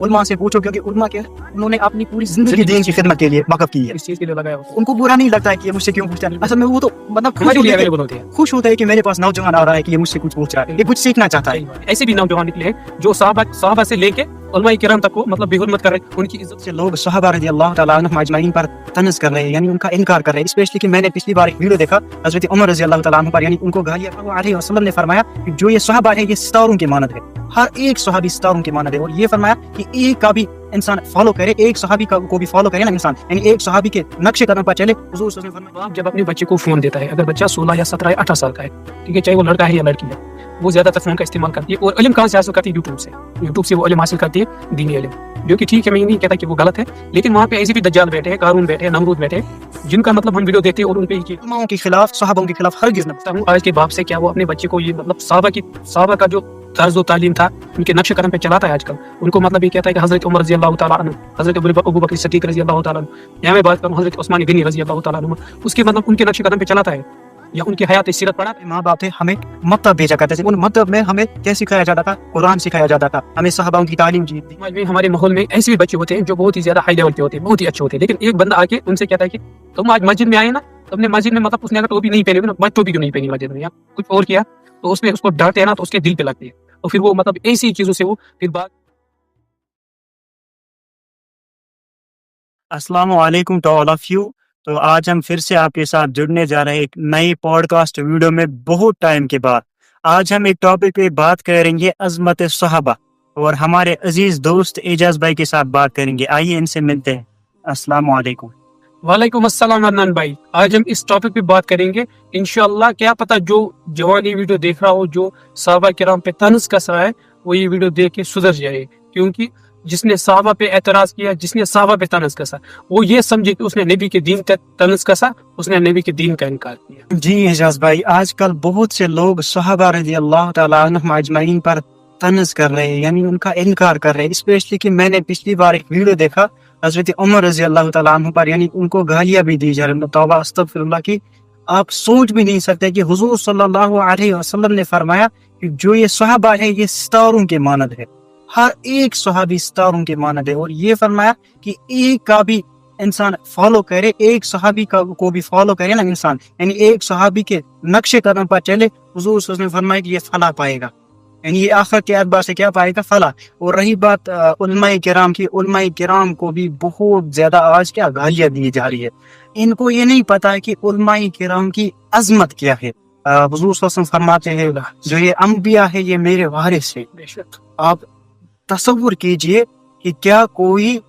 उलमा से पूछो, क्योंकि उलमा क्या उन्होंने अपनी पूरी जिंदगी दीन की खिदमत के लिए वक़्फ़ की है, इस चीज के लिए लगाया होता है। उनको बुरा नहीं लगता है कि ये मुझसे क्यों पूछता है। असल में वो तो मतलब हमारे लिए अवेलेबल होते हैं। खुश होता है कि मेरे पास नौजवान आ रहा है कि ये मुझसे कुछ पूछ रहा है, ये कुछ सीखना चाहता है। ऐसे भी नौजवान निकले हैं जो साहबा से लेके उलमा किराम तक को मतलब बेहुरमत कर रहे हैं, उनकी इज्जत से लोग सहाबा रज़ी अल्लाह तआला अन्हुम अजमईन पर तनज़ कर रहे हैं, यानी उनका इनकार कर रहे हैं। स्पेशली कि मैंने पिछली बार एक वीडियो देखा हज़रत उमर रज़ी अल्लाह तआला अन्हु पर, यानी उनको गालियाँ अलैहि वसल्लम ने फरमाया कि जो ये सहाबा है ये सितारों की मानद है, हर एक सहाबी सितारों की मानद है। और ये फरमाया कि एक का भी इंसान फॉलो करे, एक सहाबी को भी फॉलो करे ना इंसान, यानी एक सहाबी के नक्शे कदम पर चले। हुजूर सल्लल्लाहु अलैहि वसल्लम आप जब अपने बच्चे को फोन देता है, अगर बच्चा 16 या 17 या 18 साल का है, ठीक है, चाहे वो लड़का है या लड़की है, वो ज्यादातर फोन का इस्तेमाल करती है। और इल्म कहाँ से हासिल करती है? यूट्यूब से वो इल्म हासिल करती है, दीनी इल्म, जो कि ठीक है, मैं नहीं कहता कि वो गलत है, लेकिन वहाँ पे ऐसे भी दज्जाल बैठे हैं, कारून बैठे हैं, नमरूद बैठे हैं, जिनका मतलब हम वीडियो देखते हैं और उन पे उलमाओं के खिलाफ, सहाबों के खिलाफ हरगिज़ न हूँ आज के बाप से क्या वो अपने बच्चे को ये मतलब साहबा का जो तर्ज व तालीम था उनके नक्शे कदम पे चलाता है आजकल। उनको मतलब ये कहता है कि हजरत उमर रज़ी अल्लाह तआला अन्हु, हजरत अबू बकर सिद्दीक़ रज़ी अल्लाह तआला अन्हु, या मैं बात करूँ हजरत उस्मान गनी रज़ी अल्लाह तआला अन्हु, उसके मतलब उनके नक्शे कदम पे चलाता है या उनकी हयात सीरत पढ़ा। माँ बाप थे, हमें मकतब भेजा करते थे, उन मकतब में हमें क्या सिखाया जाता था? कुरान सिखाया जाता था, हमें सहाबाओं की तालीम दी। समाज में, हमारे माहौल में ऐसे भी बच्चे होते हैं जो बहुत ही ज्यादा हाई लेवल के होते हैं, बहुत ही अच्छे होते हैं, लेकिन एक बंदा आके उनसे कहता है कि तुम आज मस्जिद में आए ना, तुमने मस्जिद में मतलब उसने अगर टोपी नहीं पहनी हुई ना, टोपी क्यों नहीं पहनी मस्जिद में, या कुछ और किया, तो उसमें उसको डांटे ना तो उसके दिल पे लगती है, तो फिर वो मतलब ऐसी चीजों से वो फिर बात। अस्सलामु अलैकुम टू ऑल ऑफ यू। तो आज हम फिर से आपके साथ जुड़ने जा रहे हैं एक नई पॉडकास्ट वीडियो में बहुत टाइम के बाद। आज हम एक टॉपिक पे बात करेंगे अज़मत सहाबा, और हमारे अजीज दोस्त एजाज भाई के साथ बात करेंगे। आइए इनसे मिलते हैं। अस्सलामु अलैकुम। वालेकुम अस्सलाम अदनान भाई, आज हम इस टॉपिक पे बात करेंगे इंशाअल्लाह। क्या पता जो जवान ये वीडियो देख रहा हो, जो साहबा किराम पे तंज कस रहा है, वो ये वीडियो देख के सुधर जाए, क्योंकि जिसने साहबा पे एतराज किया, जिसने साहबा पे तंज कसा, वो ये समझे कि उसने नबी के दीन का तंज कसा, उसने नबी के दीन का इनकार किया। जी एजाज भाई, आजकल बहुत से लोग सहाबा रज़ी अल्लाह तआला अन्हुम अजमईन पर तनज़ कर रहे हैं, यानी उनका इनकार कर रहे हैं। स्पेशली कि मैंने पिछली बार एक वीडियो देखा हज़रत उमर रज़ी अल्लाह तआला अन्हु पर, यानी उनको गालियाँ भी दी जा रही हैं। तौबा अस्तगफिरुल्लाह की आप सोच भी नहीं सकते कि हुजूर सल्लल्लाहु अलैहि वसल्लम ने फरमाया कि जो ये सहाबा है ये सितारों के मानद है, हर एक सहाबी सितारों के मानद है। और ये फरमाया कि एक का भी इंसान फॉलो करे, एक सहाबी को भी फॉलो करे ना इंसान, यानी एक सहाबी के नक्शे कदम पर चले, हुजूर सल्लल्लाहु अलैहि वसल्लम ने फरमाया कि ये फला पाएगा, यानी ये आखिरत के एतबार से क्या पाएगा? फला। और रही बात उलमाए किराम की, उलमाए किराम को भी बहुत ज्यादा आज क्या गालियां दी जा रही है। इनको ये नहीं पता है कि उलमाए किराम की अजमत क्या है। हुजूर सल्लल्लाहु अलैहि वसल्लम फरमाते हैं जो ये अंबिया है ये मेरे वारिस है। आप तसव्वुर कीजिए कि क्या कोई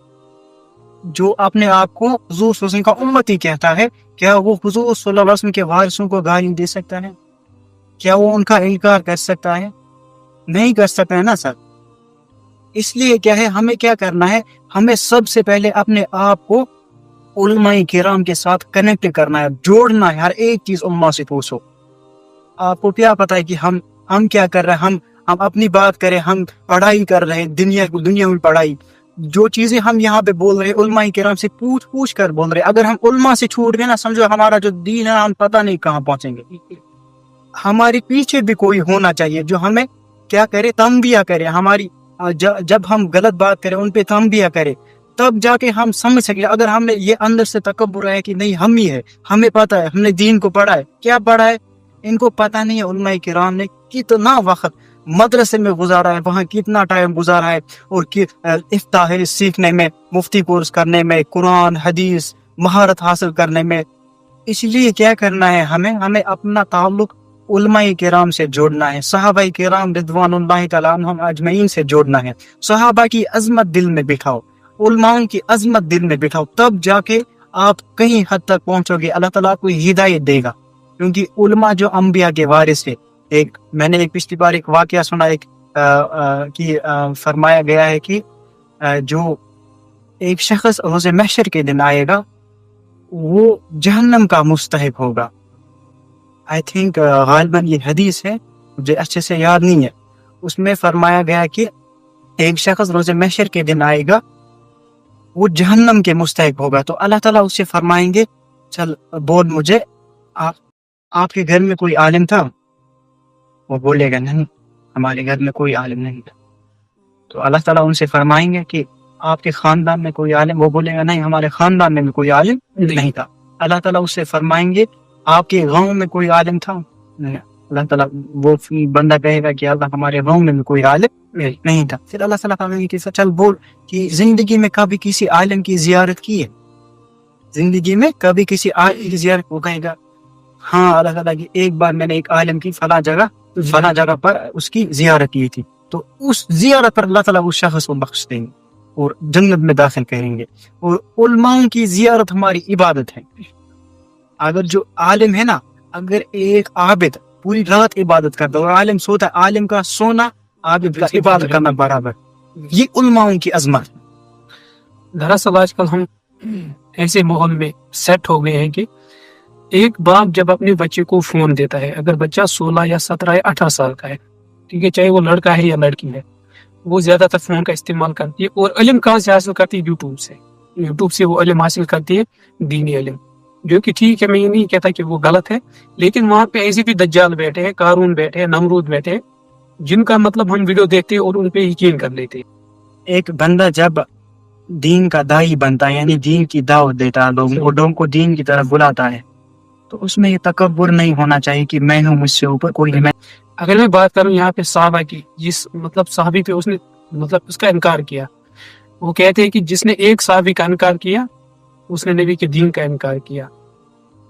जो अपने आप को हुजूर सल्लल्लाहु अलैहि वसल्लम का उम्मती कहता है, क्या वो हुजूर सल्लल्लाहु अलैहि वसल्लम के वारिसों को गाली दे सकता है? क्या वो उनका इनकार कर सकता है? नहीं कर सकते हैं ना सर। इसलिए क्या है, हमें क्या करना है, हमें सबसे पहले अपने आप को उलमाए किराम के साथ कनेक्ट करना है, जोड़ना है। हर एक चीज उम्मा से पूछो। आपको क्या पता है कि हम क्या कर रहे हैं? हम अपनी बात करें, हम पढ़ाई कर रहे हैं, दुनिया में पढ़ाई, जो चीजें हम यहाँ पे बोल रहे हैं उलमाए किराम से पूछ कर बोल रहे हैं। अगर हम उलमा से छूट गए ना, समझो हमारा जो दीन है हम पता नहीं कहाँ पहुंचेंगे। हमारे पीछे भी कोई होना चाहिए जो हमें क्या करे, तंबिया करे, हमारी जब हम गलत बात करें उन पे तंबिया करे, तब जाके हम समझ सके। अगर हमने ये अंदर से तकब्बुर है कि नहीं हम ही है, हमें पता है, हमने दीन को पढ़ा है, क्या पढ़ा है इनको पता नहीं है। उलमाए किराम ने कितना वक्त मदरसे में गुजारा है, वहाँ कितना टाइम गुजारा है, और इफ्ताह सीखने में, मुफ्ती कोर्स करने में, कुरान हदीस महारत हासिल करने में। इसलिए क्या करना है, हमें अपना ताल्लुक उलमाए किराम से जोड़ना है, सहाबाए किराम रिदवानुल्लाहि तआला अन्हुम अजमईन से जोड़ना है। सहाबा की अजमत दिल में बिठाओ, उलमाओं की अजमत दिल में बिठाओ, तब जाके आप कहीं हद तक पहुंचोगे। अल्लाह ताला आपको हिदायत देगा, क्योंकि उलमा जो अंबिया के वारिस है। मैंने एक पिछली बार एक वाकया सुना, फरमाया गया है कि जो एक शख्स रोज़े महशर के दिन आएगा वो जहन्नम का मुस्तहिक होगा। आई थिंक गालिबन ये हदीस है, मुझे अच्छे से याद नहीं है। उसमें फरमाया गया कि एक शख्स रोज़े महशर के दिन आएगा वो जहन्नम के मुस्तहिक होगा। तो अल्लाह ताला उससे फरमाएंगे चल बोल मुझे, आपके घर में कोई आलिम था? वो बोलेगा नहीं, हमारे घर में कोई आलिम नहीं था। تو اللہ تعالیٰ ان سے فرمائیں گے کہ آپ کے خاندان میں کوئی عالم؟ وہ بولے گا نہیں ہمارے خاندان میں بھی کوئی عالم نہیں تھا. اللہ تعالیٰ اس سے فرمائیں گے آپ کے گاؤں میں کوئی عالم تھا؟ نہیں. اللہ تعالیٰ وہ بندہ کہے گا کہ اللہ ہمارے گاؤں میں بھی کوئی عالم نہیں تھا. پھر اللہ تعالیٰ فرمائیں گے کہ چل بول کہ زندگی میں کبھی کسی عالم کی زیارت کی ہے؟ زندگی میں کبھی کسی عالم کی زیارت؟ وہ کہے گا ہاں اللہ تعالیٰ کی ایک بار میں نے ایک عالم کی فلاں جگہ پر اس کی زیارت کی تھی. تو اس زیارت پر اللہ تعالیٰ اس شخص کو بخش دیں گے اور جنت میں داخل کریں گے. اور علماء کی زیارت ہماری عبادت ہے. اگر جو عالم ہے نا، اگر ایک عابد پوری رات عبادت کرتا ہے اور عالم سوتا ہے، عالم کا سونا عابد کا عبادت کرنا برابر. یہ علماء کی عظمت ہے. دراصل آج کل ہم ایسے ماحول میں سیٹ ہو گئے ہیں کہ ایک باپ جب اپنے بچے کو فون دیتا ہے، اگر بچہ 16 یا 17 یا 18 سال کا ہے، ٹھیک ہے، چاہے وہ لڑکا ہے یا لڑکی ہے، وہ زیادہ تر فون کا استعمال کرتی ہے. اور علم کہاں سے حاصل کرتی ہے؟ یوٹیوب سے. یوٹیوب سے وہ علم حاصل کرتی ہے، دینی علم، جو کہ ٹھیک ہے، میں یہ نہیں کہتا کہ وہ غلط ہے، لیکن وہاں پہ ایسے بھی دجال بیٹھے ہیں، قارون بیٹھے ہیں، نمرود بیٹھے ہیں، جن کا مطلب ہم ویڈیو دیکھتے ہیں اور ان پہ یقین کر لیتے ہیں. ایک بندہ جب دین کا داعی بنتا ہے، یعنی دین کی دعوت دیتا ہے، لوگوں کو دین کی طرف بلاتا ہے، تو اس میں یہ تکبر نہیں ہونا چاہیے کہ میں ہوں، مجھ سے اوپر کوئی نہیں. اگر میں بات کروں یہاں پہ صحابہ کی، جس مطلب صحابی پہ اس نے مطلب اس کا انکار کیا، وہ کہتے ہیں کہ جس نے ایک صحابی کا انکار کیا اس نے نبی کے دین کا انکار کیا،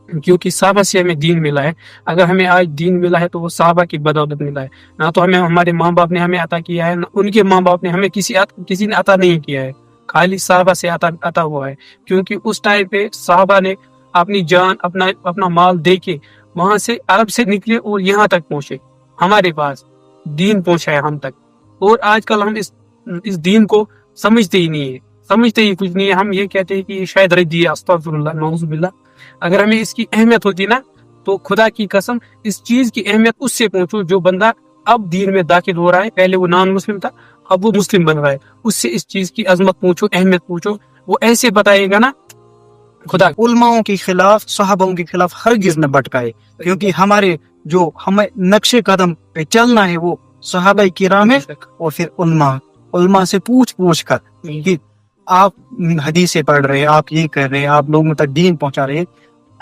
کیونکہ صحابہ سے ہمیں دین ملا ہے. اگر ہمیں آج دین ملا ہے تو وہ صحابہ کی بدولت ملا ہے. نہ تو ہمیں ہمارے ماں باپ نے ہمیں عطا کیا ہے، نہ ان کے ماں باپ نے ہمیں کسی نے عطا نہیں کیا ہے، خالی صحابہ سے عطا ہوا ہے. کیونکہ اس ٹائم پہ صحابہ نے اپنی جان اپنا مال دے کے وہاں سے عرب سے نکلے اور یہاں تک پہنچے، ہمارے پاس دین پہنچا ہے ہم تک. اور آج کل ہم اس دین کو سمجھتے ہی نہیں ہے، سمجھتے ہی کچھ نہیں ہے. ہم یہ کہتے ہیں کہ یہ شاید ردی ہے، استغفر اللہ، نعوذ باللہ. اگر ہمیں اس کی اہمیت ہوتی نا تو خدا کی قسم اس چیز کی اہمیت اس سے پوچھو جو بندہ اب دین میں داخل ہو رہا ہے. پہلے وہ نان مسلم تھا، اب وہ مسلم بن رہا ہے. اس سے اس چیز کی عظمت پوچھو، اہمیت پوچھو، وہ ایسے بتائے گا نا. خدا علماؤں کے خلاف، صحابوں کے خلاف ہرگز نہ بٹکائے، کیونکہ ہمارے جو ہمیں نقش قدم پہ چلنا ہے وہ صحابہ کرام ہے اور پھر علماء سے پوچھ کر کہ آپ حدیثیں پڑھ رہے ہیں، آپ یہ کر رہے ہیں، آپ لوگوں تک دین پہنچا رہے ہیں،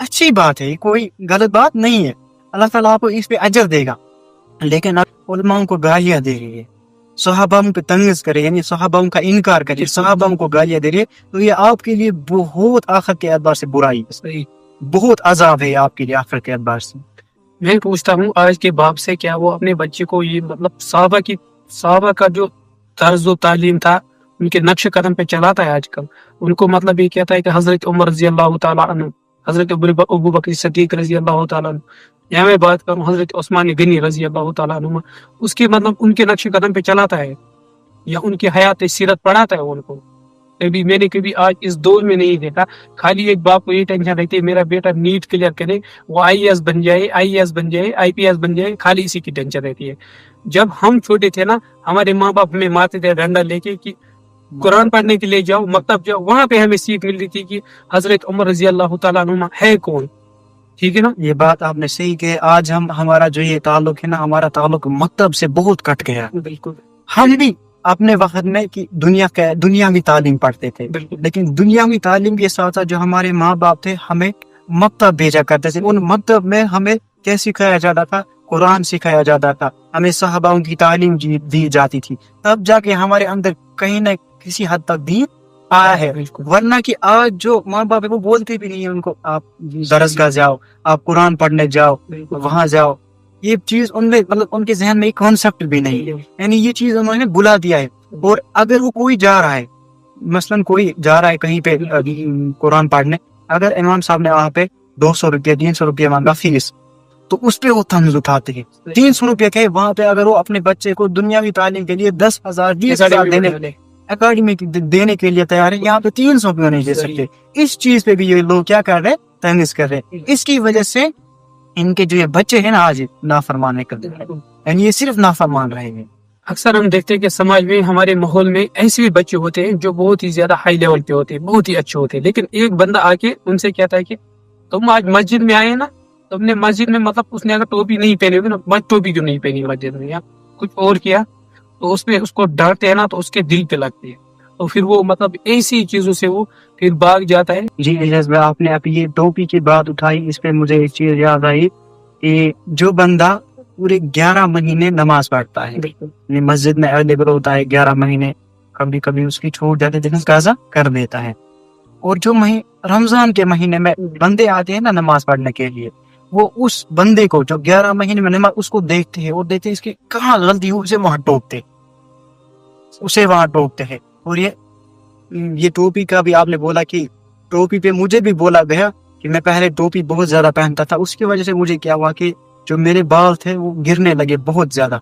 اچھی بات ہے، کوئی غلط بات نہیں ہے، اللہ تعالیٰ آپ کو اس پہ اجر دے گا. لیکن آپ علماء کو گالیاں دے رہی ہے، صحابہ پہ تنقید کرے، یعنی صحابہ کا انکار کرے، صحابہ کو گالیاں دے رہے، تو یہ آپ کے لیے بہت آخرت کے اعتبار سے برائی ہے، بہت عذاب ہے آپ کے لیے آخرت کے اعتبار سے. میں پوچھتا ہوں آج کے باپ سے، کیا وہ اپنے بچے کو یہ مطلب صحابہ کا جو طرز و تعلیم تھا ان کے نقش قدم پہ چلاتا ہے؟ آج کل ان کو مطلب یہ کہتا ہے کہ حضرت عمر رضی اللہ تعالیٰ عنہ، حضرت ابو بکر صدیق رضی اللہ تعالیٰ عنہ، یا میں بات کروں حضرت عثمان غنی رضی اللہ تعالیٰ عنہ، اس کے مطلب ان کے نقش قدم پہ چلاتا ہے یا ان کی حیات سیرت پڑھاتا ہے ان کو؟ میں نے کبھی آج اس دور میں نہیں دیکھا. خالی ایک باپ کو یہ ٹینشن رہتی ہے میرا بیٹا نیٹ کلیئر کرے، وہ IAS بن جائے، IAS بن جائے، IPS بن جائے، خالی اسی کی ٹینشن رہتی ہے. جب ہم چھوٹے تھے نا، ہمارے ماں باپ ہمیں مارتے تھے ڈنڈا لے کے کہ قرآن پڑھنے کے لیے جاؤ، مکتب جاؤ. وہاں پہ ہمیں سیکھ مل رہی تھی کہ حضرت عمر رضی اللہ تعالیٰ عنہ ہے کون. ٹھیک ہے نا، یہ بات آپ نے صحیح کہ آج ہمارا جو یہ تعلق ہے نا، ہمارا تعلق مکتب سے بہت کٹ گیا. بالکل. ہم بھی اپنے وقت میں کہ دنیاوی تعلیم پڑھتے تھے، لیکن دنیاوی تعلیم کے ساتھ ساتھ جو ہمارے ماں باپ تھے ہمیں مکتب بھیجا کرتے تھے. ان مکتب میں ہمیں کیا سکھایا جاتا تھا؟ قرآن سکھایا جاتا تھا، ہمیں صحابہ کی تعلیم دی جاتی تھی، تب جا کے ہمارے اندر کہیں نہ کسی حد تک دین آیا ہے. ورنہ کہ آج جو ماں باپ ہے وہ بولتے بھی نہیں ہیں ان کو آپ درسگاہ جاؤ، آپ قرآن پڑھنے جاؤ، وہاں جاؤ. یہ چیز ان میں مطلب ان کے ذہن میں ایک کانسیپٹ بھی نہیں ہے، یعنی یہ چیز انہوں نے بلا دیا ہے. اور اگر وہ کوئی جا رہا ہے، مثلاً کوئی جا رہا ہے کہیں پہ قرآن پڑھنے، اگر امام صاحب نے وہاں پہ 200 روپیہ 300 روپیہ مانگا فیس، تو اس پہ وہ طنز اٹھاتے ہیں. 300 روپیہ کہ وہاں پہ اگر وہ اپنے بچے کو دنیاوی تعلیم کے لیے 10,000 20,000 اکیڈمی دینے کے لیے تیار ہے، یہاں پہ 300 روپیہ نہیں دے سکتے. اس چیز پہ بھی یہ لوگ کیا کر رہے ہیں؟ تنقید کر رہے ہیں. اس کی وجہ سے ان کے جو یہ بچے ہیں نا آج نافرمان کر رہے ہیں، یعنی یہ صرف نافرمان رہے ہیں. اکثر ہم دیکھتے ہیں کہ سماج میں، ہمارے ماحول میں ایسے بھی بچے ہوتے ہیں جو بہت ہی زیادہ ہائی لیول پہ ہوتے ہیں، بہت ہی اچھے ہوتے ہیں، لیکن ایک بندہ آ کے ان سے کہتا ہے کہ تم آج مسجد میں آئے نا، تم نے مسجد میں مطلب اس نے اگر ٹوپی نہیں پہنی ہوگی نا، ٹوپی کیوں نہیں پہنی مسجد میں، یا کچھ اور کیا، تو اس پہ اس کو ڈانٹتے ہیں نا تو اس کے دل پہ لگتی ہے، تو پھر وہ مطلب ایسی چیزوں سے وہ پھر بھاگ جاتا ہے. جی اعجاز بھائی، آپ نے ابھی یہ ٹوپی کی بات اٹھائی، اس پہ مجھے ایک چیز یاد آئی کہ جو بندہ پورے 11 مہینے نماز پڑھتا ہے، یعنی مسجد میں اویلیبل ہوتا ہے 11 مہینے، کبھی کبھی اس کی چھوٹ جاتی ہے، قضا کر دیتا ہے. اور جو رمضان کے مہینے میں بندے آتے ہیں نا نماز پڑھنے کے لیے، وہ اس بندے کو جو 11 مہینے میں نماز، اس کو دیکھتے ہیں اور دیکھتے ہیں اس کی کہاں غلطی ہو، اسے وہاں ٹوکتے ہیں. اور یہ ٹوپی کا بھی آپ نے بولا کہ ٹوپی پہ مجھے بھی بولا گیا کہ میں پہلے ٹوپی بہت زیادہ پہنتا تھا، اس کی وجہ سے مجھے کیا ہوا کہ جو میرے بال تھے وہ گرنے لگے بہت زیادہ،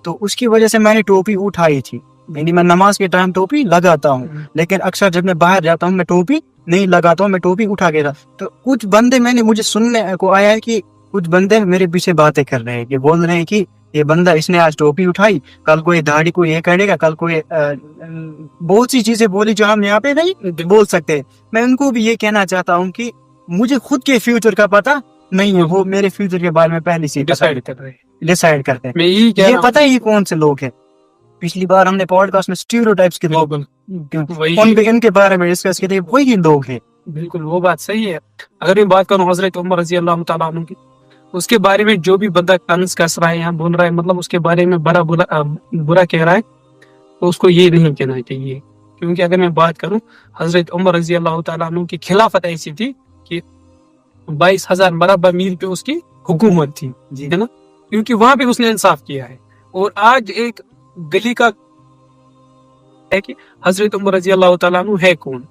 تو اس کی وجہ سے میں نے ٹوپی اٹھائی تھی. یعنی میں نماز کے ٹائم ٹوپی لگاتا ہوں، لیکن اکثر جب میں باہر جاتا ہوں میں ٹوپی نہیں لگاتا ہوں، میں ٹوپی اٹھا کے رہا. تو کچھ بندے میں نے مجھے سننے کو آیا ہے کہ کچھ بندے میرے پیچھے باتیں کر رہے ہیں کہ بول رہے ہیں کہ یہ بندہ اس نے آج ٹوپی اٹھائی، کل کو یہ داڑھی کو یہ کرے گا، کل کو یہ بہت سی چیزیں بولی جو ہم یہاں پہ نہیں بول سکتے. میں ان کو بھی یہ کہنا چاہتا ہوں کہ مجھے خود کے فیوچر کا پتہ نہیں ہے، وہ میرے فیوچر کے بارے میں پہلے سے ڈیسائیڈ کرتے ہیں. یہ پتہ ہے یہ کون سے لوگ ہیں. پچھلی بار ہم نے پوڈ کاسٹ میں اسٹیریوٹائپس کے لوگ ان کے بارے میں ڈسکس کیے تھے، وہی لوگ ہیں. بالکل وہ بات صحیح ہے. اگر میں بات کروں حضرت عمر رضی اللہ تعالیٰ عنہ کی، اس کے بارے میں جو بھی بندہ طنز کس رہا ہے یا بول رہا ہے، مطلب اس کے بارے میں برا کہہ رہا ہے، تو اس کو یہ نہیں کہنا چاہیے. کیونکہ اگر میں بات کروں حضرت عمر رضی اللہ تعالیٰ عنہ کی خلافت ایسی تھی کہ 22,000 مربع میل پہ اس کی حکومت تھی، ہے نا، کیونکہ وہاں پہ اس نے انصاف کیا ہے. اور آج ایک گلی کا ہے کہ حضرت عمر رضی اللہ تعالیٰ عنہ ہے کون؟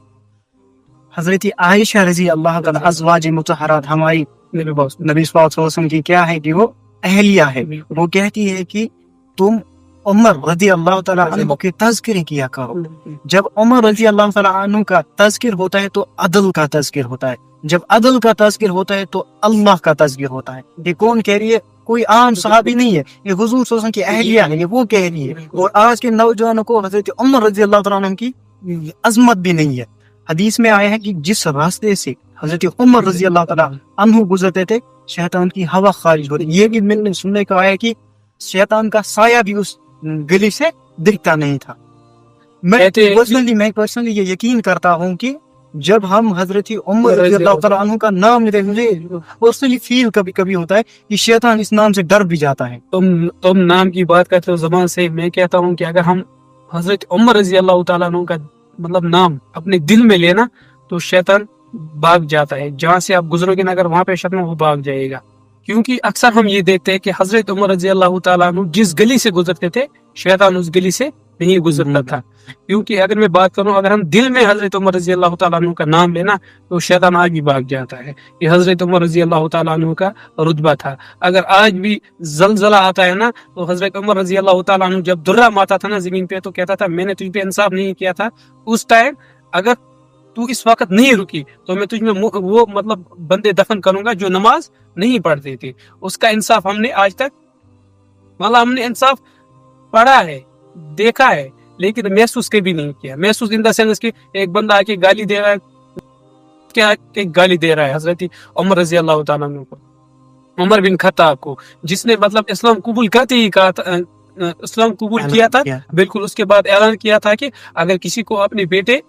حضرت عائشہ رضی اللہ تعالیٰ ازواج مطہرات ہماری نبی صلی اللہ علیہ وسلم کی کیا ہے کہ وہ اہلیہ ہے. وہ کہتی ہے کہ تم عمر رضی اللہ تعالیٰ عنہ کے تذکرے کیا کرو. جب عمر رضی اللہ تعالیٰ عنہ کا تذکر ہوتا ہے تو عدل کا تذکر ہوتا ہے، جب عدل کا تذکر ہوتا ہے تو اللہ کا تذکر ہوتا ہے. یہ کون کہہ رہی ہے؟ کوئی عام صحابی نہیں ہے، یہ حضور صلی اللہ علیہ وسلم کی اہلیہ ہے، یہ وہ کہہ رہی ہے. اور آج کے نوجوانوں کو حضرت عمر رضی اللہ تعالیٰ عنہ کی عظمت بھی نہیں ہے. حدیث میں آیا ہے کہ جس راستے سے حضرت عمر رضی اللہ تعالیٰ عنہ گزرتے تھے شیطان کی ہوا خارج ہوتی. یہ بھی میں نے سننے کو آیا کہ شیطان کا سایہ بھی اس گلی سے دکھتا نہیں تھا. میں پرسنلی یہ یقین کرتا ہوں کہ جب ہم حضرت عمر رضی اللہ تعالیٰ عنہ کا نام لیتے ہیں، مجھے پرسنلی فیل کبھی کبھی ہوتا ہے کہ شیطان اس نام سے ڈر بھی جاتا ہے. تم نام کی بات کرتے ہو زبان سے، میں کہتا ہوں کہ اگر ہم حضرت عمر رضی اللہ تعالیٰ عنہ کا مطلب نام اپنے دل میں لینا تو شیطان بھاگ جاتا ہے. جہاں سے آپ گزرو گے نا، اگر وہاں پہ شیطان وہ بھاگ جائے گا. کیونکہ اکثر ہم یہ دیکھتے ہیں کہ حضرت عمر رضی اللہ تعالیٰ عنہ جس گلی سے گزرتے تھے شیطان اس گلی سے نہیں گزرتا تھا. کیونکہ اگر میں بات کروں، اگر ہم دل میں حضرت عمر رضی اللہ تعالیٰ عنہ کا نام لینا تو شیطان آج بھی بھاگ جاتا ہے. یہ حضرت عمر رضی اللہ تعالیٰ عنہ کا رتبہ تھا. اگر آج بھی زلزلہ آتا ہے نا تو حضرت عمر رضی اللہ تعالیٰ عنہ جب درہ ماتا تھا نا زمین پہ، تو کہتا تھا میں نے تجھ پہ انصاف نہیں کیا تھا اس ٹائم، اگر تو اس وقت نہیں رکی تو میں تجھ میں وہ مطلب بندے دفن کروں گا جو نماز نہیں پڑھتے تھے. اس کا انصاف ہم نے آج تک مطلب ہم نے انصاف پڑھا ہے، دیکھا ہے، لیکن محسوس کبھی نہیں کیا. محسوس ان دا سینس کہ ایک بندہ آ کے گالی دے رہا ہے، کیا گالی دے رہا ہے حضرت عمر رضی اللہ تعالیٰ عنہ کو، عمر بن خطاب کو، جس نے مطلب اسلام قبول کرتے ہی کہا تھا، اسلام قبول کیا تھا بالکل. اس کے بعد اعلان کیا تھا کہ اگر کسی کو اپنے بیٹے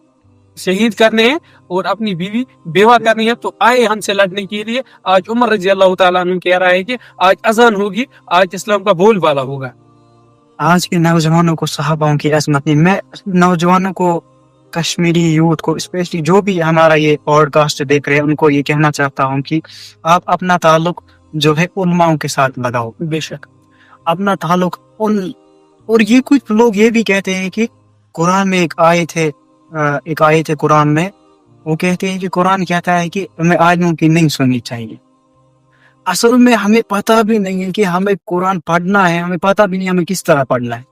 شہید کرنے ہیں اور اپنی بیوی بیوہ کرنی ہے تو آئے ہم سے لڑنے کے لیے. آج عمر رضی اللہ تعالیٰ عنہ کہہ رہا ہے کہ آج اذان ہوگی، آج اسلام کا بول بالا ہوگا. آج کے نوجوانوں کو صحاباؤں کی عظمت نہیں. میں نوجوانوں کو، کشمیری یوتھ کو اسپیشلی جو بھی ہمارا یہ پوڈ کاسٹ دیکھ رہے ہیں، ان کو یہ کہنا چاہتا ہوں کہ آپ اپنا تعلق جو ہے علماؤں کے ساتھ لگاؤ. بے شک اپنا تعلق اور یہ کچھ لوگ یہ بھی کہتے ہیں کہ قرآن میں ایک آیت ہے قرآن میں، وہ کہتے ہیں کہ قرآن کہتا ہے کہ ہمیں عالموں کی نہیں سننی چاہیے. اصل میں ہمیں پتہ بھی نہیں ہے کہ ہمیں قرآن پڑھنا ہے، ہمیں پتہ بھی نہیں ہمیں کس طرح پڑھنا ہے.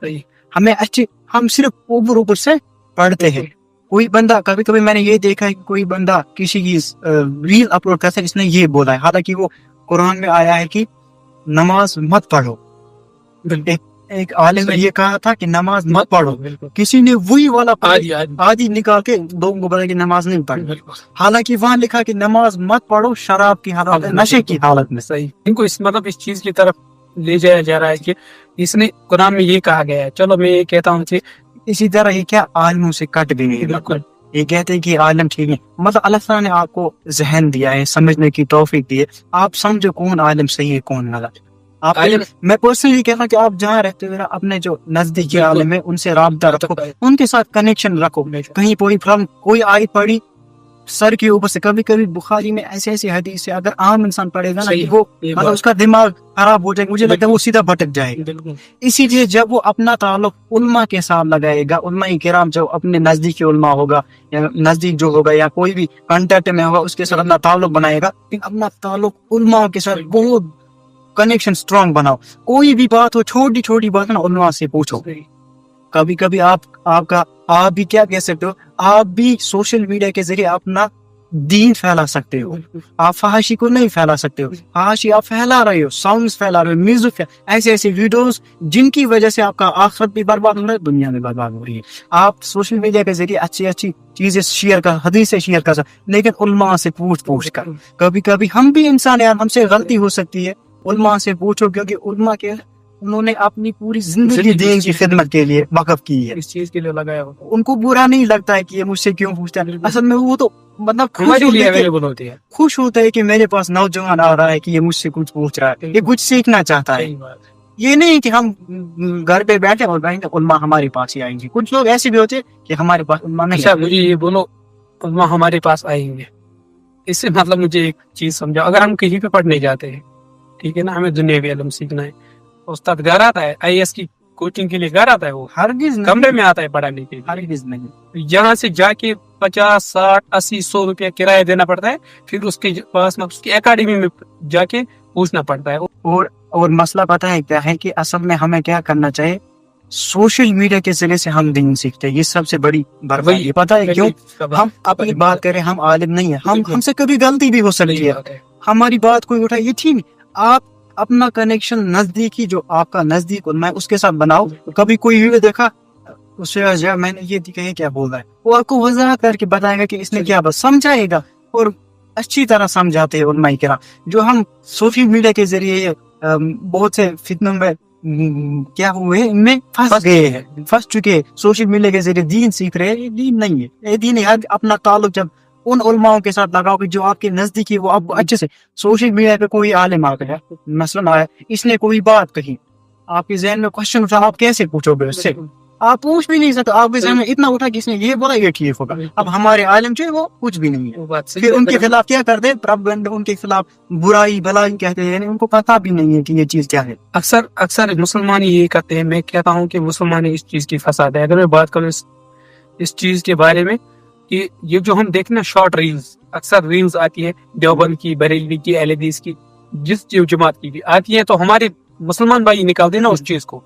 ہم صرف اوپر سے پڑھتے ہیں. کوئی بندہ، کبھی کبھی میں نے یہ دیکھا ہے کہ کوئی بندہ کسی کی ریل اپلوڈ کرتا ہے، اس نے یہ بولا ہے، حالانکہ وہ قرآن میں آیا ہے کہ نماز مت پڑھو. ایک عالم نے یہ کہا تھا کہ نماز مت پڑھو، کسی نے وہی والا آدھی نکال کے لوگوں کو بولا کہ نماز نہیں پڑھو، حالانکہ وہاں لکھا کہ نماز مت پڑھو شراب کی حالت، نشے کی حالت میں. صحیح. ان کو اس چیز کی طرف ले जाया जा रहा है कि इसने कुरान में ये कहा गया है। चलो मैं ये कहता हूँ कि इसी तरह ये क्या आलिमों से कट भी नहीं बिल्कुल ये कहते हैं कि आलम ठीक है, मतलब अल्लाह ताला ने आपको जहन दिया है, समझने की तौफीक दी है, आप समझो कौन आलिम सही है कौन गलत। आप मैं पर्सनली कहता हूँ कि आप जहाँ रहते हो अपने जो नजदीकी आलिम है उनसे राब्ता रखो, उनके साथ कनेक्शन रखो। कहीं कोई प्रॉब्लम कोई आई पड़ी सर के ऊपर से, कभी कभी बुखारी में ऐसे ऐसे हदीस है अगर आम इंसान पढ़ेगा ना कि वो मतलब उसका दिमाग खराब हो जाएगा, मुझे लगता है वो सीधा भटक जाएगा। इसीलिए जब वो अपना ताल्लुक उल्मा के साथ लगाएगा, उल्मा किराम जो अपने नजदीकी उल्मा होगा या नजदीक जो होगा या कोई भी कांटेक्ट में होगा उसके साथ अपना ताल्लुक बनाएगा, अपना ताल्लुक उल्मा के साथ बहुत कनेक्शन स्ट्रांग बनाओ। कोई भी बात हो, छोटी छोटी बात ना उल्मा से पूछो। कभी कभी आप भी क्या कह सकते हो, आप भी सोशल मीडिया के जरिए अपना दीन फैला सकते हो। आप फहाशी को नहीं फैला सकते हो, फहाशी आप फैला रहे हो, साउंड्स फैला रहे हो, म्यूजिक ऐसे ऐसे वीडियोस जिनकी वजह से आपका आखिरत भी बर्बाद हो रहा है, दुनिया में बर्बाद हो रही है। आप सोशल मीडिया के जरिए अच्छी अच्छी चीजें शेयर कर, हदीसें शेयर कर सकते, लेकिन उल्मा से पूछ कर। कभी कभी हम भी इंसान यार, हमसे गलती हो सकती है, उल्मा से पूछो, क्योंकि उल्मा के उन्होंने अपनी पूरी जिंदगी दीन की खिदमत के लिए वक़्फ़ की है, इस चीज के लिए लगाया हो। उनको बुरा नहीं लगता है कि ये मुझसे क्यों पूछता है, असल में वो तो मतलब हमारे लिए अवेलेबल होती है, खुश होता है कि मेरे पास नौजवान आ रहा है कि ये मुझसे कुछ पूछ रहा है, ये कुछ सीखना चाहता है। ये नहीं कि हम घर पे बैठे और बैठे उल्मा हमारे पास ही आएंगे। कुछ लोग ऐसे भी होते हैं कि हमारे पास उल्मा नहीं। अच्छा मुझे ये बोलो, उल्मा हमारे पास आएंगे, इससे मतलब मुझे एक चीज समझाओ। अगर हम कहीं पे पढ़ने जाते हैं, ठीक है ना, हमें दुनियावी इल्म सीखना है, उस्ताद घर आता है, IAS की कोचिंग के लिए घर आता है, वो हरगिज़ नहीं, कमरे में आता है पढ़ाने के लिए, हरगिज़ नहीं। यहाँ से जाके 50, 60, 80, 100 रुपया किराया देना पड़ता है, फिर उसके पास में उसकी एकेडमी में जाके पूछना पड़ता है। और मसला पता है क्या है कि असल में हमें क्या करना चाहिए, सोशल मीडिया के जरिए से हम दीन सीखते हैं, ये सबसे बड़ी बर्बादी। पता है क्यों? हम अपनी बात करें, हम आलिम नहीं है, हमसे कभी गलती भी हो सकती है, हमारी बात कोई उठाए, ये ठीक। आप अपना कनेक्शन नजदीकी जो आपका नजदीक उल्मा है उसके साथ बनाओ। कभी कोई वीडियो देखा, उससे मैंने ये कहे क्या बोल रहा है, वो आपको वजाहत करके बताएगा कि इसने क्या बस समझाएगा, और अच्छी तरह समझाते हैं उल्मा किराम। जो हम सोशल मीडिया के जरिए बहुत से फितनों में क्या हुए, इनमें फंस गए हैं, फंस चुके हैं। सोशल मीडिया के जरिए दीन सीख रहे हैं, ये दीन नहीं है, ये दीन है। अपना ताल्लुक जब उन उलमाओं के साथ लगाओ कि जो आपके नजदीकी, वो आपको अच्छे से। सोशल मीडिया पे कोई आलिम आ गया, मसलन आया, इसने कोई बात कही, आपके जहन में क्वेश्चन उठा, आप कैसे पूछोगे उससे? आप पूछ भी नहीं सकते, आपके जहन में इतना उठा कि इसने ये बोला, ये ठीक होगा। अब हमारे आलिम जो है वो कुछ भी नहीं है, फिर उनके खिलाफ क्या करते हैं, प्रोपेगेंडा, उनके खिलाफ बुराई भलाई कहते हैं, उनको पता भी नहीं है कि ये चीज क्या है। अक्सर मुसलमान ये करते हैं। मैं कहता हूँ कि मुसलमान इस चीज की फसाद है। अगर मैं बात करूँ इस चीज के बारे में, कि ये जो हम देखते ना शॉर्ट रील्स, अक्सर रील्स आती है देवबंद की, बरेलवी की, अहले हदीस की, जिस जमात की भी आती है, तो हमारे मुसलमान भाई निकालते हैं ना उस चीज को,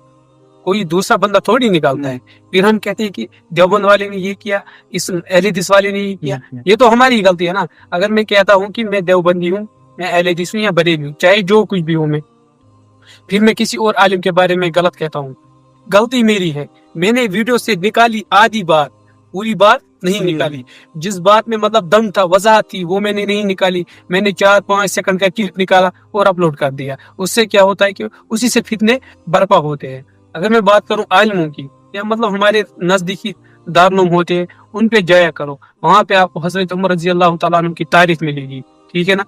कोई दूसरा बंदा थोड़ी निकालता है। फिर हम कहते हैं कि देवबंद वाले ने ये किया, इस अहले हदीस वाले ने ये किया, ये तो हमारी गलती है ना। अगर मैं कहता हूँ कि मैं देवबंदी हूँ, मैं अहले हदीस हूँ या बरेलवी हूँ, चाहे जो कुछ भी हूँ मैं, फिर मैं किसी और आलिम के बारे में गलत कहता हूँ, गलती मेरी है। मैंने वीडियो से निकाली आधी बात, पूरी बात नहीं निकाली। जिस बात में मतलब दम था, वजाहत थी, वो मैंने नहीं निकाली। मैंने 4-5 सेकंड का क्लिप निकाला और अपलोड कर दिया। उससे क्या होता है कि उसी से फितने बर्पा होते हैं। अगर मैं बात करूं आलिमों की, या मतलब हमारे नजदीकी दारुल होते हैं, उन पे जाया करो, वहां पे आपको हजरत उमर रजी अल्लाह तआला अन्हु की तारीफ मिलेगी, ठीक है ना।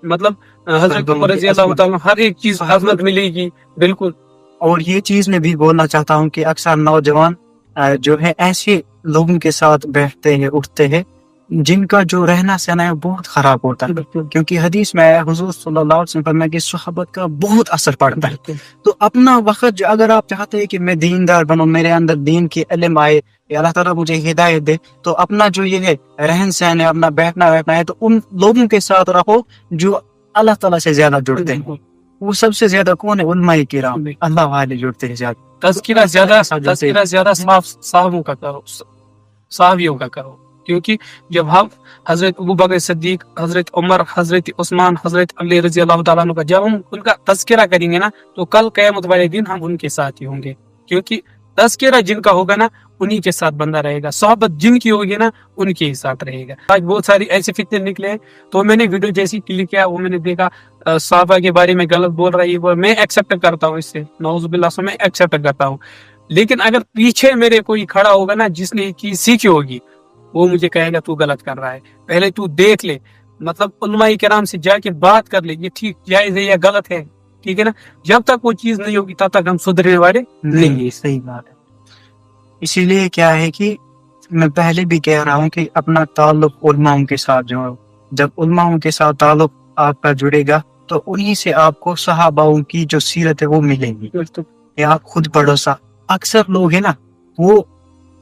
मतलब हजरत उमर रजी अल्लाह तआला हर एक चीज अजमत मिलेगी, बिल्कुल। और ये चीज मैं भी बोलना चाहता हूँ कि अक्सर नौजवान जो है ऐसे लोगों के साथ बैठते हैं, उठते हैं, जिनका जो रहना सहना है बहुत खराब होता है, क्योंकि हदीस में हुजूर सल्लल्लाहु अलैहि वसल्लम फरमाया कि सुहबत का बहुत असर पड़ता है। तो अपना वक्त अगर आप चाहते हैं कि मैं दीनदार बनूं, मेरे अंदर दीन की इल्म आए, या अल्लाह ताला मुझे हिदायत दे, तो अपना जो ये है रहन सहन है, अपना बैठना बैठना है, तो उन लोगों के साथ रहो जो अल्लाह ताला से ज्यादा जुड़ते हैं। वो सबसे ज्यादा कौन है? उलमाए किराम, अल्लाह वाले जुड़ते हैं ज्यादा। तज़किरा ज्यादा साहबों का करो, साहबियों का करो, क्योंकि जब हम हजरत अबू बकर सिद्दीक, हजरत उमर, हजरत उस्मान, हजरत अली रजी अल्लाह तआला अन्हु का जब हम उनका तज़किरा करेंगे ना, तो कल क़यामत वाले दिन हम उनके साथ ही होंगे। क्योंकि तज़किरा जिनका होगा ना उन्हीं के साथ बंदा रहेगा, सोहबत जिनकी होगी ना उनके ही साथ रहेगा। आज बहुत सारी ऐसे फितने निकले हैं, तो मैंने वीडियो जैसी क्लिक किया वो मैंने देखा सहाबा के बारे में गलत बोल रही है, वो मैं एक्सेप्ट करता हूँ, इससे नौजुबिल्लाह से मैं एक्सेप्ट करता हूँ। लेकिन अगर पीछे मेरे कोई खड़ा होगा ना जिसने ये चीज सीखी होगी, वो मुझे कहेगा तू गलत कर रहा है, पहले तू देख ले, मतलब उलमाए किराम से जाके बात कर ले, ये ठीक जायज है या गलत है, ठीक है ना। जब तक वो चीज नहीं होगी तब तक हम सुधरने वाले नहीं, सही बात है। इसीलिए क्या है कि मैं पहले भी कह रहा हूँ कि अपना ताल्लुक उलमाओं के साथ जोड़ो। जब उलमाओं के साथ ताल्लुक आपका जुड़ेगा तो उन्हीं से आपको सहाबाओं की जो सीरत है वो मिलेगी। या आप खुद पढ़ो सा। अक्सर लोग है ना, वो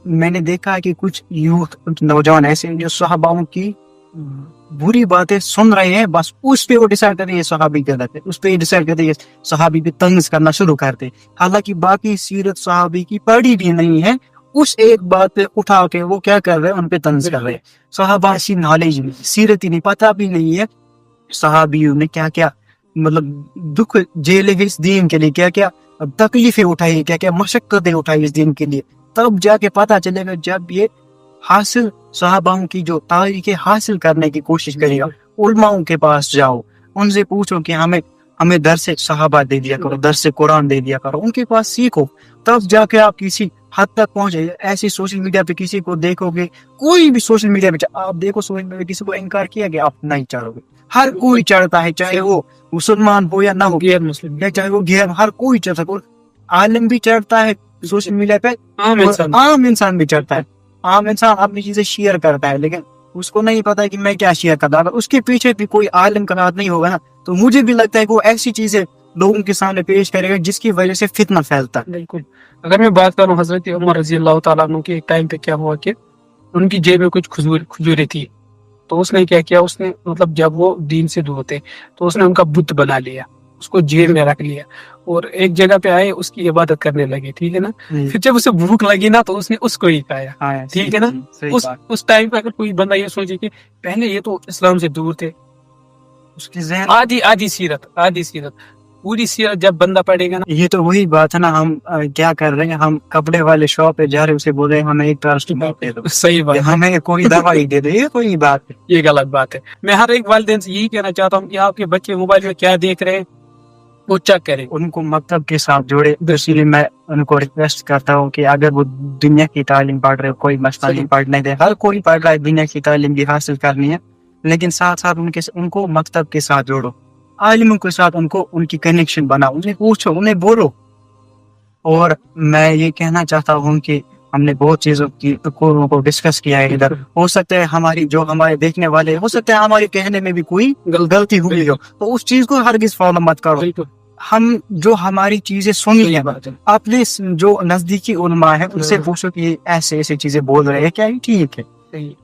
मैंने देखा है कि कुछ यूथ, कुछ नौजवान ऐसे हैं जो सहाबाओं की बुरी बातें सुन रहे हैं, बस उस पे वो डिसाइड करते हैं सहाबी गलत है, उस पे डिसाइड करते हैं सहाबी पे तंज करना शुरू करते। हालांकि बाकी सीरत सहाबी की पढ़ी भी नहीं है, उस एक बात पे उठा के वो क्या कर रहे हैं, उन पे तंज कर रहे हैं। सहाबा की नॉलेज नहीं, सीरत ही नहीं, पता भी नहीं है सहाबियों ने क्या क्या मतलब दुख झेले इस दीन के लिए, क्या क्या तकलीफें उठाई, क्या क्या मशक्कतें उठाई इस दीन के लिए। तब जाके पता चलेगा जब ये हासिल सहाबाओं की जो तारीखें हासिल करने की कोशिश करेगा। उलमाओं के पास जाओ, उनसे पूछो कि हमें दर्स सहाबा दे दिया करो, दर्स कुरान दे दिया करो, उनके पास सीखो, तब जाके आप किसी हद तक पहुंचे। ऐसे सोशल मीडिया पे किसी को देखोगे, कोई भी सोशल मीडिया पे आप देखो, सोशल मीडिया पे किसी को इनकार किया गया आप नहीं चढ़ोगे। हर कोई चढ़ता है, चाहे वो मुसलमान हो या ना हो, गैर मुस्लिम, या चाहे वो गैर, हर कोई चढ़ता है। आलिम भी चढ़ता है सोशल मीडिया पे, आम इंसान भी चढ़ता है। आम इंसान अपनी चीजें शेयर करता है, लेकिन उसको नहीं पता है कि मैं क्या शेयर करता। अगर उसके पीछे भी कोई आलिम का हाथ नहीं होगा ना, तो मुझे भी लगता है कि वो ऐसी चीजें लोगों के सामने पेश करेगा जिसकी वजह से फितना फैलता है। बिल्कुल। अगर मैं बात करूं हजरत उमर रजी अल्लाह तआला अन्हु के एक टाइम पे क्या हुआ कि उनकी जेब में कुछ खजूरें थी, तो उसने क्या किया, उसने मतलब जब वो दीन से दूर थे तो उसने उनका बुत बना लिया, उसको जेब में रख लिया और एक जगह पे आए उसकी इबादत करने लगे, ठीक है ना। फिर जब उसे भूख लगी ना तो उसने उसको ही खाया, ठीक है ना। उस टाइम पे अगर कोई बंदा ये सोचे कि पहले ये तो इस्लाम से दूर थे, उसकी आधी सीरत पूरी सीरत जब बंदा पढ़ेगा ना। ये तो वही बात है ना, हम क्या कर रहे हैं, हम कपड़े वाले शॉप पे जा रहे हैं, उसे बोल रहे हैं हमें एक पैरासिटामोल दे दो, सही बात, हमें कोई दवाई दे दो, ये कोई बात है, ये गलत बात है। मैं हर एक वालिदैन से यही कहना चाहता हूँ कि आपके बच्चे मोबाइल में क्या देख रहे हैं वो चेक करें, उनको मकतब के साथ जोड़े। इसीलिए मैं उनको रिक्वेस्ट करता हूँ कि अगर वो दुनिया की तालीम पढ़ रहे हो, कोई मसला नहीं, पढ़ने दे, हर कोई पढ़ रहा है, दुनिया की तालीम भी हासिल करनी है, लेकिन साथ साथ उनको मकतब के साथ जोड़ो, आलिमों के साथ उनको उनकी कनेक्शन बनाओ, उन्हें पूछो, उन्हें बोलो। और मैं ये कहना चाहता हूँ कि हमने बहुत चीजों को डिस्कस किया है इधर। हो सकता है हमारे देखने वाले, हो सकता है हमारे कहने में भी कोई गलती हुई हो, तो उस चीज को हरगिज फॉलो मत करो। हम जो हमारी चीजें सुन ली हैं, अपने जो नजदीकी उलमा है उनसे पूछो कि ऐसे ऐसे चीजें बोल रहे हैं, क्या ये ठीक है?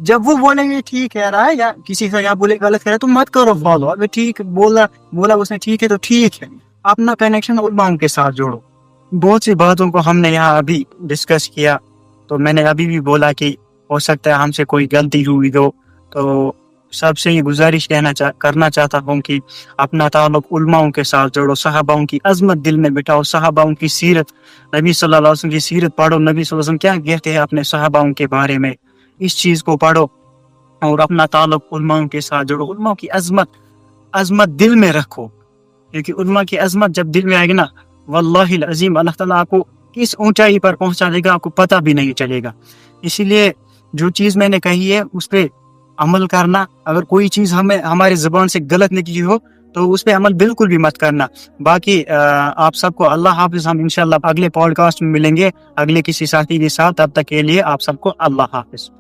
जब वो बोलेंगे ठीक कह रहा है, या किसी से यहाँ बोले गलत कह रहा है, तो मत करो फॉलो। अगर ठीक बोला उसने ठीक है तो ठीक है। अपना कनेक्शन उलमा के साथ जोड़ो। बहुत सी बातों को हमने यहाँ अभी डिस्कस किया, तो मैंने अभी भी बोला कि हो सकता है हमसे कोई गलती हुई हो, तो सबसे ये गुजारिश करना चाहता हूँ कि अपना ताल्लुक उलमाओं के साथ जोड़ो, सहाबाओं की अजमत दिल में बिठाओ, सहाबाओं की सीरत, नबी सल्लल्लाहु अलैहि वसल्लम की सीरत पढ़ो, नबी सल्लल्लाहु अलैहि वसल्लम क्या कहते हैं अपने सहाबाओं के बारे में, इस चीज को पढ़ो और अपना ताल्लुक उलमाओं के साथ जोड़ो। उलमाओं की अजमत दिल में रखो, क्योंकि उलमा की अजमत जब दिल में आएगी ना, वल्लाहिल अजीम अल्लाह ताला आपको किस ऊंचाई पर पहुंचा देगा आपको पता भी नहीं चलेगा। इसीलिए जो चीज मैंने कही है उस पे अमल करना। अगर कोई चीज हमारी जुबान से गलत निकली हो तो उस पे अमल बिल्कुल भी मत करना। बाकी आप सबको अल्लाह हाफिज। हम इंशाल्लाह अगले पॉडकास्ट में मिलेंगे अगले किसी साथी के साथ। तब तक के लिए आप सबको अल्लाह हाफिज।